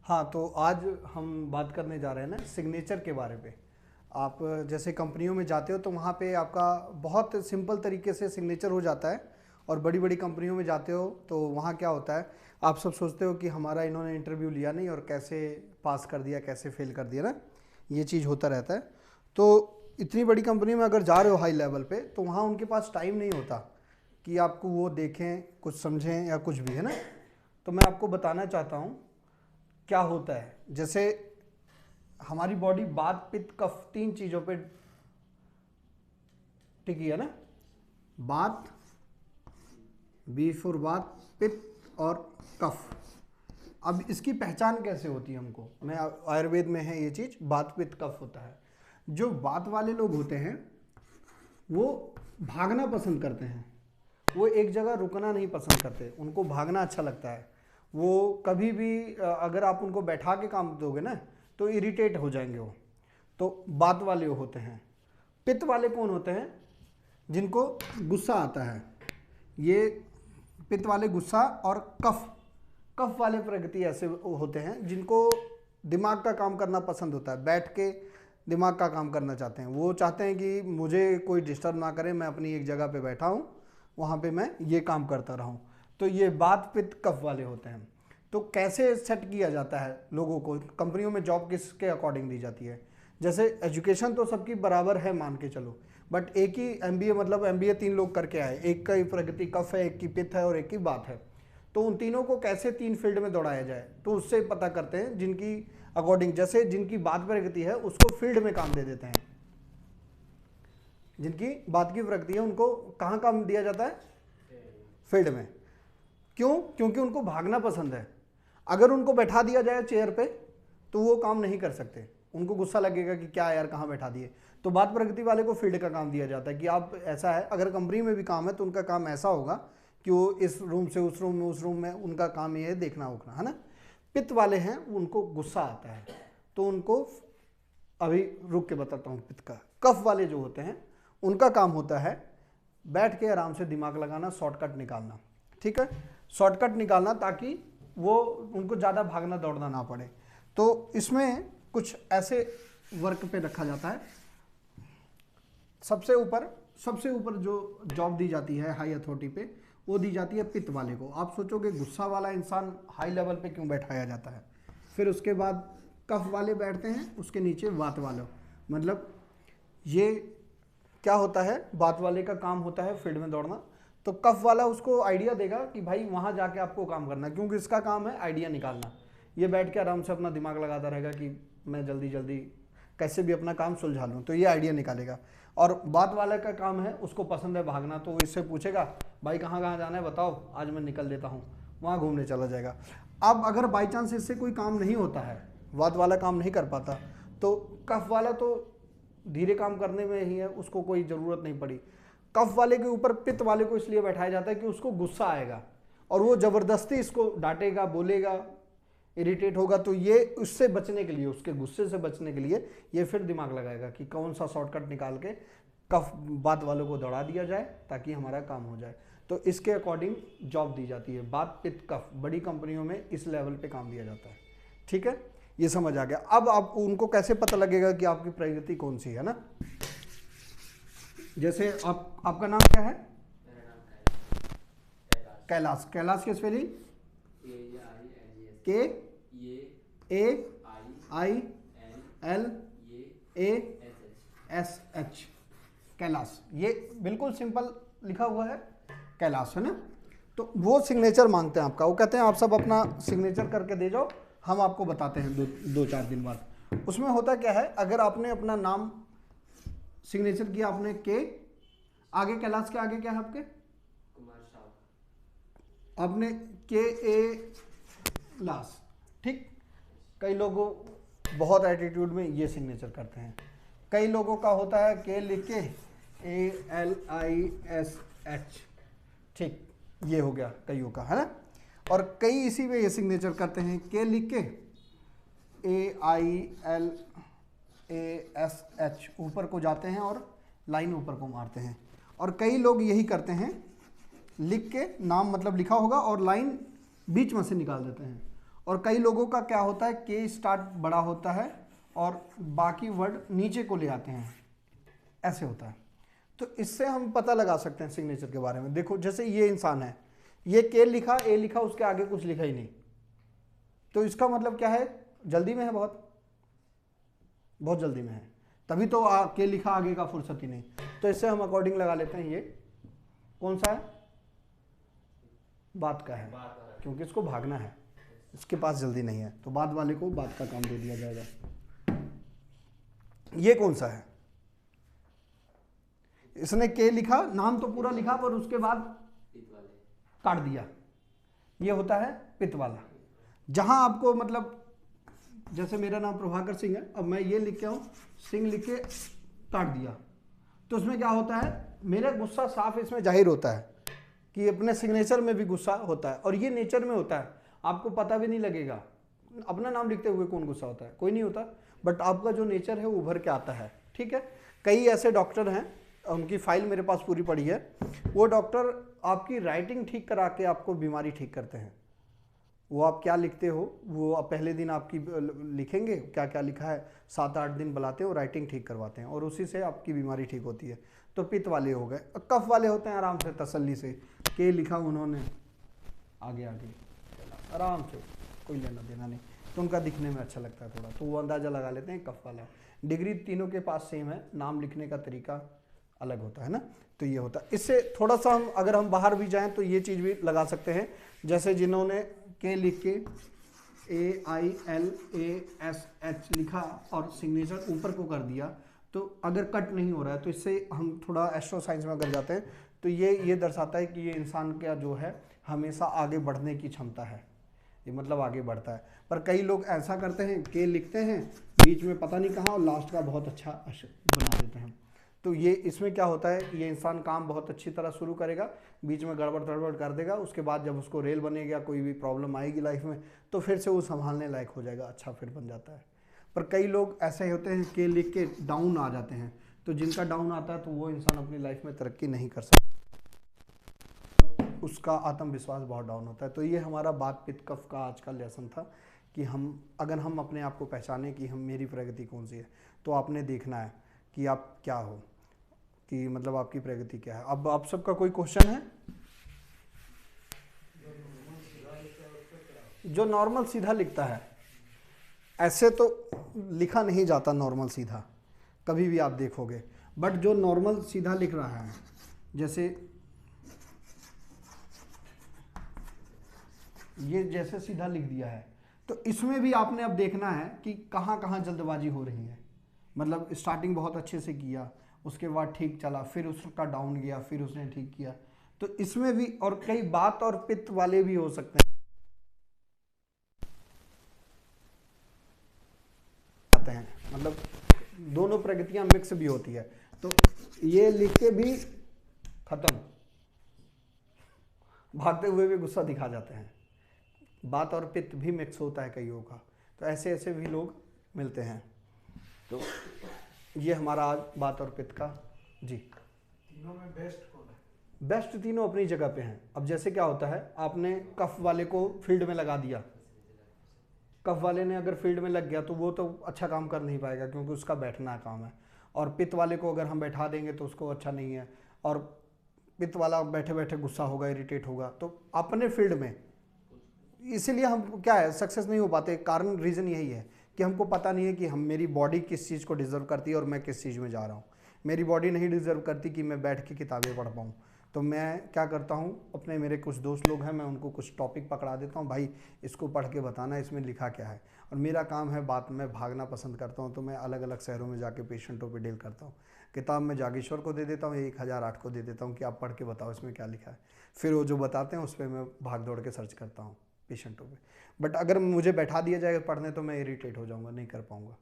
हाँ, तो आज हम बात करने जा रहे हैं ना सिग्नेचर के बारे में। आप जैसे कंपनियों में जाते हो तो वहाँ पे आपका बहुत सिंपल तरीके से सिग्नेचर हो जाता है, और बड़ी बड़ी कंपनियों में जाते हो तो वहाँ क्या होता है, आप सब सोचते हो कि हमारा इन्होंने इंटरव्यू लिया नहीं और कैसे पास कर दिया कैसे फेल कर दिया ना, ये चीज़ होता रहता है। तो इतनी बड़ी कंपनी में अगर जा रहे हो हाई लेवल पे, तो वहाँ उनके पास टाइम नहीं होता कि आपको वो देखें, कुछ समझें या कुछ भी, है ना। तो मैं आपको बताना चाहता हूँ क्या होता है। जैसे हमारी बॉडी बात पित्त कफ तीन चीजों पे टिकी है ना। बात, बी फॉर बात, पित्त और कफ। अब इसकी पहचान कैसे होती है हमको, मैं आयुर्वेद में है ये चीज, बात पित्त कफ होता है। जो बात वाले लोग होते हैं वो भागना पसंद करते हैं, वो एक जगह रुकना नहीं पसंद करते, उनको भागना अच्छा लगता है। वो कभी भी अगर आप उनको बैठा के काम दोगे ना तो इरिटेट हो जाएंगे वो। तो बात वाले होते हैं। पित्त वाले कौन होते हैं? जिनको गुस्सा आता है, ये पित्त वाले गुस्सा। और कफ वाले प्रकृति ऐसे होते हैं जिनको दिमाग का काम करना पसंद होता है, बैठ के दिमाग का काम करना चाहते हैं। वो चाहते हैं कि मुझे कोई डिस्टर्ब ना करे, मैं अपनी एक जगह पे बैठा हूँ, वहाँ पे मैं ये काम करता रहूँ। तो ये बात पित्त कफ वाले होते हैं। तो कैसे सेट किया जाता है लोगों को, कंपनियों में जॉब किसके अकॉर्डिंग दी जाती है? जैसे एजुकेशन तो सबकी बराबर है मान के चलो, बट एक ही एमबीए, मतलब एमबीए 3 लोग करके आए, एक का ही प्रकृति कफ है, एक की पित्त है और एक की बात है। तो उन तीनों को कैसे 3 फील्ड में दौड़ाया जाए, तो उससे पता करते हैं जिनकी अकॉर्डिंग। जैसे जिनकी बात प्रकृति है उसको फील्ड में काम दे देते हैं, जिनकी बात की प्रकृति है उनको कहाँ काम दिया जाता है? फील्ड में। क्यों? क्योंकि उनको भागना पसंद है। अगर उनको बैठा दिया जाए चेयर पे तो वो काम नहीं कर सकते, उनको गुस्सा लगेगा कि क्या यार कहाँ बैठा दिए। तो बात प्रकृति वाले को फील्ड का काम दिया जाता है कि आप ऐसा है, अगर कंपनी में भी काम है तो उनका काम ऐसा होगा कि वो इस रूम से उस रूम में, उस रूम में, उनका काम ये है देखना उखना, है ना। पित्त वाले हैं, उनको गुस्सा आता है तो उनको अभी रुक के बताता हूँ पित्त का। कफ वाले जो होते हैं उनका काम होता है बैठ के आराम से दिमाग लगाना, शॉर्टकट निकालना। ठीक है, शॉर्टकट निकालना ताकि वो उनको ज़्यादा भागना दौड़ना ना पड़े। तो इसमें कुछ ऐसे वर्क पे रखा जाता है। सबसे ऊपर जो जॉब दी जाती है हाई अथॉरिटी पे, वो दी जाती है पित्त वाले को। आप सोचोगे गुस्सा वाला इंसान हाई लेवल पे क्यों बैठाया जाता है? फिर उसके बाद कफ वाले बैठते हैं, उसके नीचे बात वाले। मतलब ये क्या होता है, बात वाले का काम होता है फील्ड में दौड़ना, तो कफ वाला उसको आइडिया देगा कि भाई वहाँ जाके आपको काम करना, क्योंकि इसका काम है आइडिया निकालना। ये बैठ के आराम से अपना दिमाग लगाता रहेगा कि मैं जल्दी जल्दी कैसे भी अपना काम सुलझा लूँ, तो ये आइडिया निकालेगा। और बात वाले का काम है, उसको पसंद है भागना, तो वो इससे पूछेगा भाई कहाँ कहाँ जाना है बताओ, आज मैं निकल देता हूँ, वहाँ घूमने चला जाएगा। अब अगर बाई चांस इससे कोई काम नहीं होता है, बात वाला काम नहीं कर पाता, तो कफ वाला तो धीरे काम करने में ही है, उसको कोई ज़रूरत नहीं पड़ी। कफ वाले के ऊपर पित्त वाले को इसलिए बैठाया जाता है कि उसको गुस्सा आएगा और वो ज़बरदस्ती इसको डांटेगा, बोलेगा, इरिटेट होगा। तो ये उससे बचने के लिए, उसके गुस्से से बचने के लिए ये फिर दिमाग लगाएगा कि कौन सा शॉर्टकट निकाल के कफ बात वालों को दौड़ा दिया जाए ताकि हमारा काम हो जाए। तो इसके अकॉर्डिंग जॉब दी जाती है। बात पित्त कफ बड़ी कंपनियों में इस लेवल पे काम दिया जाता है। ठीक है, ये समझ आ गया। अब आप उनको कैसे पता लगेगा कि आपकी प्रगति कौन सी है ना। जैसे आपका नाम क्या है? कैलाश। कैलाश की स्पेलिंग KAILASH, कैलाश। ये बिल्कुल सिंपल लिखा हुआ है कैलाश, है ना। तो वो सिग्नेचर मांगते हैं आपका, वो कहते हैं आप सब अपना सिग्नेचर करके दे जाओ, हम आपको बताते हैं 2-4 दिन बाद। उसमें होता क्या है, अगर आपने अपना नाम सिग्नेचर किया, आपने के आगे, कैलाश के आगे क्या है आपके? कुमार साहब। आपने KAILASH, ठीक। कई लोगों बहुत एटीट्यूड में ये सिग्नेचर करते हैं। कई लोगों का होता है के लिख के ALISH, ठीक, ये हो गया कईयों का, है ना। और कई इसी में ये सिग्नेचर करते हैं, के लिख के AILASH, ऊपर को जाते हैं और लाइन ऊपर को मारते हैं। और कई लोग यही करते हैं, लिख के नाम मतलब लिखा होगा और लाइन बीच में से निकाल देते हैं और कई लोगों का क्या होता है, के स्टार्ट बड़ा होता है और बाकी वर्ड नीचे को ले आते हैं, ऐसे होता है। तो इससे हम पता लगा सकते हैं सिग्नेचर के बारे में। देखो जैसे ये इंसान है, ये के लिखा, ए लिखा, उसके आगे कुछ लिखा ही नहीं, तो इसका मतलब क्या है, जल्दी में है, बहुत जल्दी में है, तभी तो के लिखा, आगे का फुर्सत ही नहीं। तो इससे हम अकॉर्डिंग लगा लेते हैं ये कौन सा है, बात का है, क्योंकि इसको भागना है, इसके पास जल्दी नहीं है, तो बाद वाले को बात का काम दे दिया जाएगा। ये कौन सा है, इसने के लिखा, नाम तो पूरा लिखा पर उसके बाद काट दिया, ये होता है पित्त वाला। जहां आपको मतलब जैसे मेरा नाम प्रभाकर सिंह है, अब मैं ये लिख के आऊं, सिंह लिख के काट दिया, तो उसमें क्या होता है, मेरा गुस्सा साफ इसमें जाहिर होता है कि अपने सिग्नेचर में भी गुस्सा होता है, और ये नेचर में होता है, आपको पता भी नहीं लगेगा। अपना नाम लिखते हुए कौन गुस्सा होता है, कोई नहीं होता, बट आपका जो नेचर है वो उभर के आता है। ठीक है, कई ऐसे डॉक्टर हैं, उनकी फाइल मेरे पास पूरी पड़ी है, वो डॉक्टर आपकी राइटिंग ठीक करा के आपको बीमारी ठीक करते हैं। वो आप क्या लिखते हो, वो आप पहले दिन आपकी लिखेंगे क्या क्या लिखा है, 7-8 दिन बुलाते हैं और राइटिंग ठीक करवाते हैं, और उसी से आपकी बीमारी ठीक होती है। तो पित्त वाले हो गए। कफ वाले होते हैं आराम से तसल्ली से, के लिखा उन्होंने, आगे आगे आराम से, कोई लेना देना नहीं, तो उनका दिखने में अच्छा लगता है थोड़ा, तो वो अंदाज़ा लगा लेते हैं कफ वाला। डिग्री तीनों के पास सेम है, नाम लिखने का तरीका अलग होता है ना, तो ये होता है। इससे थोड़ा सा हम अगर हम बाहर भी जाएं तो ये चीज़ भी लगा सकते हैं, जैसे जिन्होंने के लिख के AILASH लिखा और सिग्नेचर ऊपर को कर दिया, तो अगर कट नहीं हो रहा है, तो इससे हम थोड़ा एस्ट्रो साइंस में अगर जाते हैं तो ये दर्शाता है कि ये इंसान का जो है हमेशा आगे बढ़ने की क्षमता है, ये मतलब आगे बढ़ता है। पर कई लोग ऐसा करते हैं, के लिखते हैं बीच में पता नहीं कहाँ और लास्ट का बहुत अच्छा बना देते हैं, तो ये इसमें क्या होता है, ये इंसान काम बहुत अच्छी तरह शुरू करेगा, बीच में गड़बड़ तड़बड़ कर देगा, उसके बाद जब उसको रेल बनेगा, कोई भी प्रॉब्लम आएगी लाइफ में, तो फिर से वो संभालने लायक हो जाएगा, अच्छा फिर बन जाता है। पर कई लोग ऐसे होते हैं के लिख के डाउन आ जाते हैं, तो जिनका डाउन आता है तो वो इंसान अपनी लाइफ में तरक्की नहीं कर सकता, उसका आत्मविश्वास बहुत डाउन होता है। तो ये हमारा बात पित्त कफ का आज का लेसन था कि अगर हम अपने आप को पहचाने कि मेरी प्रगति कौन सी है, तो आपने देखना है कि आप क्या हो, कि मतलब आपकी प्रगति क्या है। अब आप सबका कोई क्वेश्चन है? जो नॉर्मल सीधा लिखता है, ऐसे तो लिखा नहीं जाता नॉर्मल सीधा, कभी भी आप देखोगे, बट जो नॉर्मल सीधा लिख रहा है, जैसे ये जैसे सीधा लिख दिया है, तो इसमें भी आपने अब देखना है कि कहाँ कहाँ जल्दबाजी हो रही है। मतलब स्टार्टिंग बहुत अच्छे से किया, उसके बाद ठीक चला, फिर उसका डाउन गया, फिर उसने ठीक किया, तो इसमें भी, और कई बात और पित्त वाले भी हो सकते हैं, मतलब दोनों प्रगतियां मिक्स भी होती है, तो ये लिख के भी खत्म, भागते हुए भी गुस्सा दिखा जाते हैं, बात और पित्त भी मिक्स होता है कईयों का, तो ऐसे ऐसे भी लोग मिलते हैं। तो ये हमारा आज बात और पित्त का जी। तीनों में बेस्ट कौन है? बेस्ट तीनों अपनी जगह पे हैं। अब जैसे क्या होता है, आपने कफ वाले को फील्ड में लगा दिया, कफ वाले ने अगर फील्ड में लग गया तो वो तो अच्छा काम कर नहीं पाएगा, क्योंकि उसका बैठना काम है, और पित्त वाले को अगर हम बैठा देंगे तो उसको अच्छा नहीं है, और पित्त वाला बैठे बैठे गुस्सा होगा, इरिटेट होगा, तो अपने फील्ड में, इसीलिए हम क्या है सक्सेस नहीं हो पाते। कारण रीज़न यही है कि हमको पता नहीं है कि मेरी बॉडी किस चीज़ को डिज़र्व करती है और मैं किस चीज़ में जा रहा हूँ। मेरी बॉडी नहीं डिज़र्व करती कि मैं बैठ के किताबें पढ़ पाऊँ, तो मैं क्या करता हूँ, अपने मेरे कुछ दोस्त लोग हैं, मैं उनको कुछ टॉपिक पकड़ा देता हूँ, भाई इसको पढ़ के बताना इसमें लिखा क्या है। और मेरा काम है बात में भागना पसंद करता हूँ, तो मैं अलग अलग शहरों में जाके पेशेंटों पे डील करता हूँ। किताब में जागेश्वर को दे देता हूँ, 1008 को दे देता हूँ कि आप पढ़ के बताओ इसमें क्या लिखा है। फिर वो जो बताते हैं उस पर मैं भाग दौड़ के सर्च करता हूँ पेशेंटों पे। बट अगर मुझे बैठा दिया जाएगा पढ़ने तो मैं इरिटेट हो जाऊँगा, नहीं कर पाऊँगा।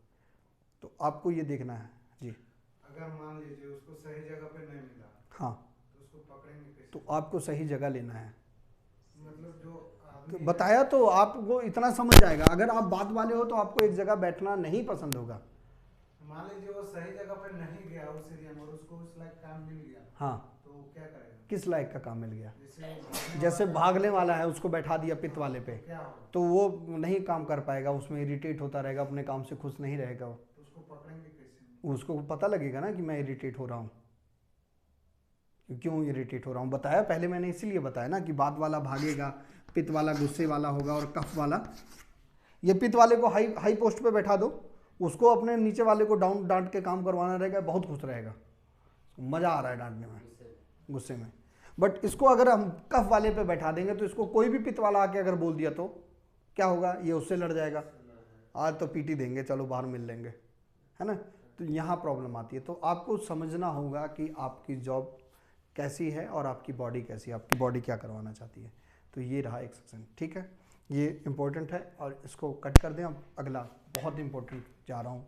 तो आपको ये देखना है जी। अगर मान लीजिए उसको सही जगह पे नहीं मिला, हाँ, तो उसको पकड़ेंगे कैसे? तो आपको सही जगह लेना है। मतलब जो तो आदमी बताया तो आपको इतना समझ जाएगा। अगर आप बात वाले हो तो आपको एक जगह बैठना नहीं पसंद होगा। मान लीजिए वो सही जगह पे नहीं गया उस एरिया में और उसको उस लायक काम मिल गया, हाँ, तो क्या करेगा? किस लायक का काम मिल गया? जैसे जैसे भागने वाला है उसको बैठा दिया पित्त वाले पे, क्या होगा? तो वो नहीं काम कर पाएगा, उसमें इरिटेट होता रहेगा, अपने काम से खुश नहीं रहेगा वो। तो उसको पकड़ेंगे कैसे? उसको पता लगेगा ना कि मैं इरिटेट हो रहा हूँ, क्यों इरिटेट हो रहा हूँ। बताया पहले मैंने, इसीलिए बताया ना कि बात वाला भागेगा, पित्त वाला गुस्से वाला होगा, और कफ वाला, ये पित्त वाले को हाई हाई पोस्ट पे बैठा दो, उसको अपने नीचे वाले को डाउन डांट के काम करवाना रहेगा, बहुत खुश रहेगा, मज़ा आ रहा है डांटने में, गुस्से में। बट इसको अगर हम कफ वाले पे बैठा देंगे तो इसको कोई भी पित्त वाला आके अगर बोल दिया तो क्या होगा? ये उससे लड़ जाएगा, आज तो पीटी देंगे, चलो बाहर मिल लेंगे, है ना। तो यहाँ प्रॉब्लम आती है। तो आपको समझना होगा कि आपकी जॉब कैसी है और आपकी बॉडी कैसी है, आपकी बॉडी क्या करवाना चाहती है। तो ये रहा एक सेक्शन, ठीक है, ये इम्पोर्टेंट है और इसको कट कर दें। अब अगला बहुत इम्पोर्टेंट जा रहा हूँ,